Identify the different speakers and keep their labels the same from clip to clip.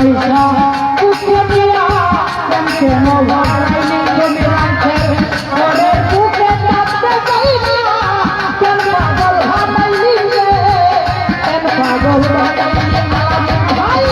Speaker 1: ভালোবাসা বুকে দিয়া কেন ভাড়াইলি জমি রাখে ওরে বুকে থাকতে চাই না কেন পাগল ভাড়াইলি রে কেন পাগল ভাড়াইলি ভাই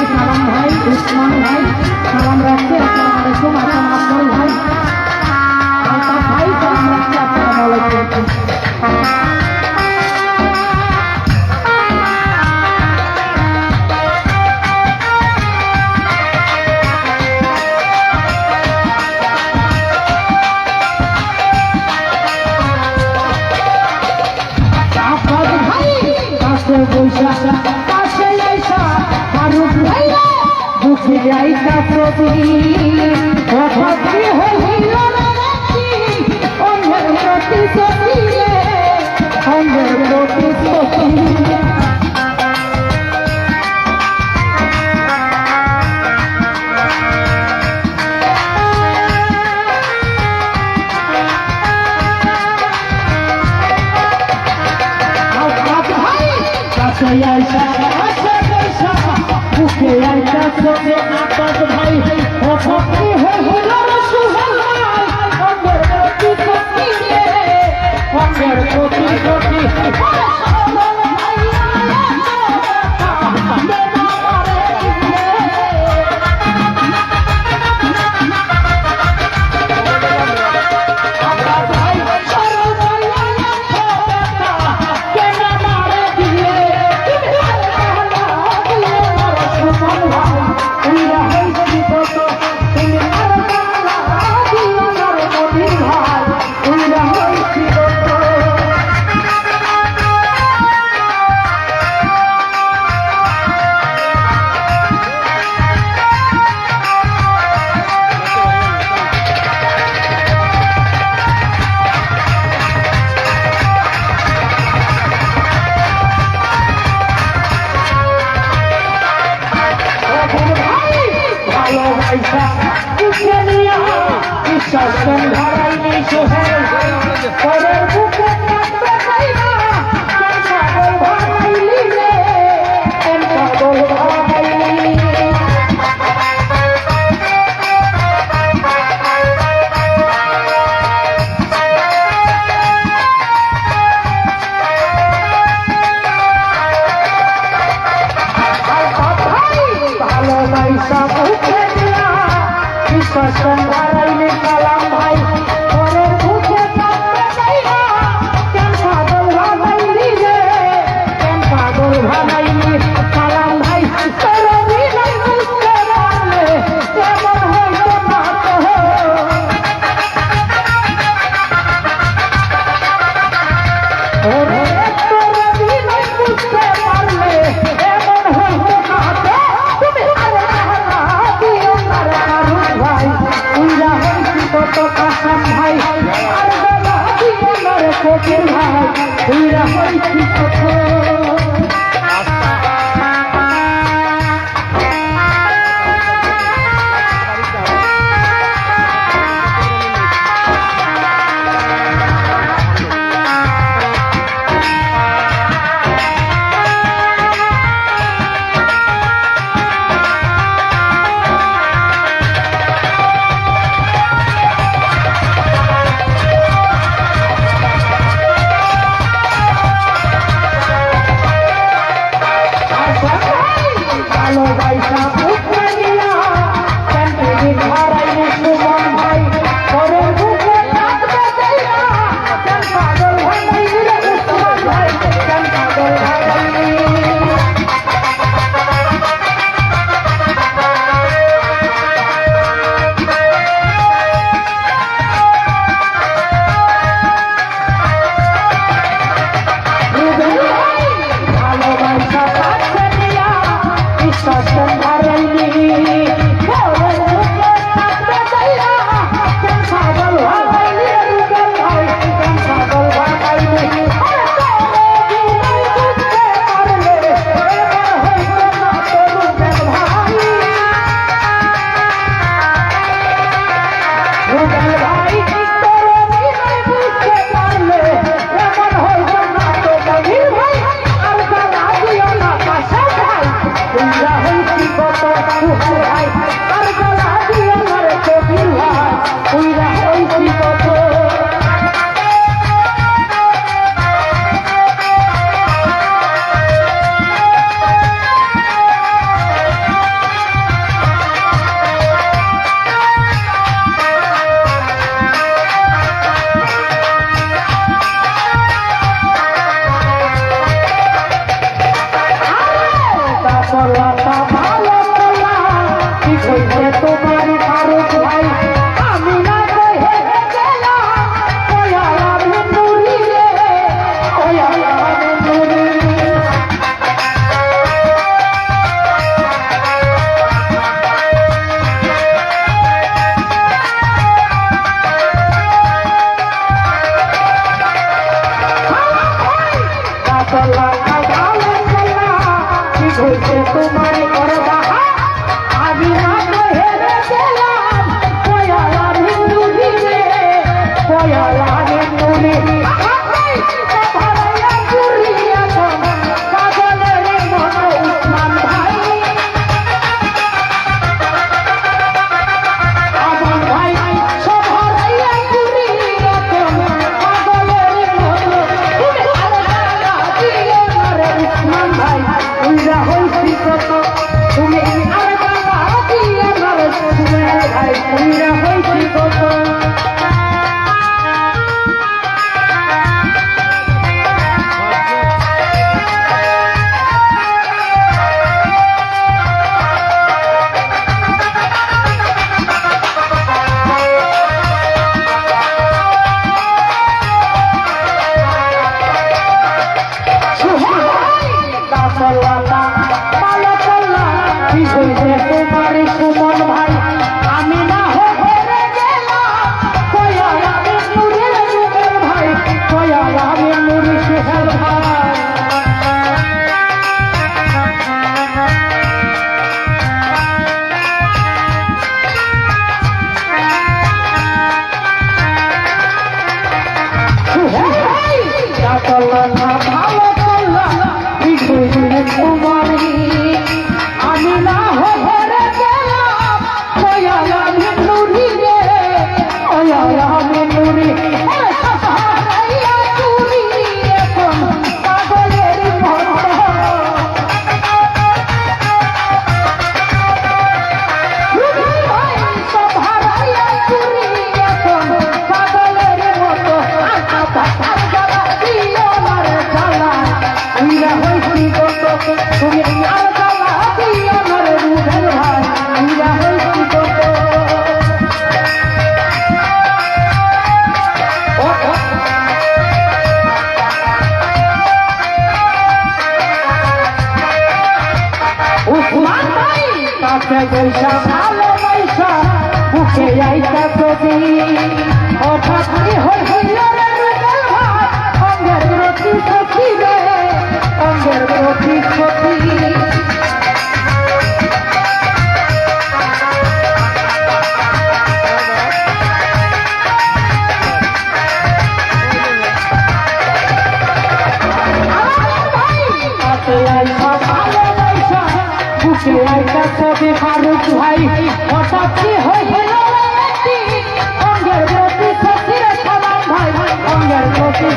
Speaker 1: সালাম ভাই উসমান ভাই সালাম রাখছে আসসালামু আলাইকুম আসসালাম আফজল ভাই আলতাফ ভাই সালাম রাখছে আসসালামু আলাইকুম আইসা প্রতি অভাবী হইল না রাখি অন্যের প্রতি সখিলে অন্যের প্রতি সখিলে বুকে আইসা চোখে আপাত ভাই অভাবী হইল না সুহাই অন্যের প্রতি সখিলে অন্যের প্রতি সখি শাসন ধরাইনি সোহেল পরের বুকে থাকতে চাই না কেন পাগল ভাড়াইলি রে কেন পাগল ভাড়াইলি ভালোবাসা বুকে দিয়া শাসন ধরাইনি সালাম ভাই পরের বুকে থাকতে চাই না কেন পাগল ভাড়াইলি রে কেন পাগল ভাড়াইলি সালাম ভাই তোর বিনা বুঝতে পারলে কেমন হইতো না তো ওরে তোর বিনা বুঝতে পারলে এমন হইতো না তো তুমি আল্লাহ দিও না ভাই উইরা হইছি কত কাসাম ভাই আর বেলা দিও না রে কোকিল ভাই উইরা হইছি কত পয়সা উঠে নিয়া ক্যান্টিনে ধরাইলে সুমন ভাই করে বুকে থাকবে দেয়া কেন পাগল হইলি রে সুমন ভাই কেন পাগল হইলি পয়সা ভালো পয়সা বুকে আইতা ছবি হঠাৎ হইল রে রুবেল ভাই অঙ্গের প্রতি সখী রে অঙ্গের প্রতি সখী ছবি ফারুক ভাই হঠাৎ কি হইল অঙ্গের প্রতি সখী রে সালাম ভাই অঙ্গের প্রতি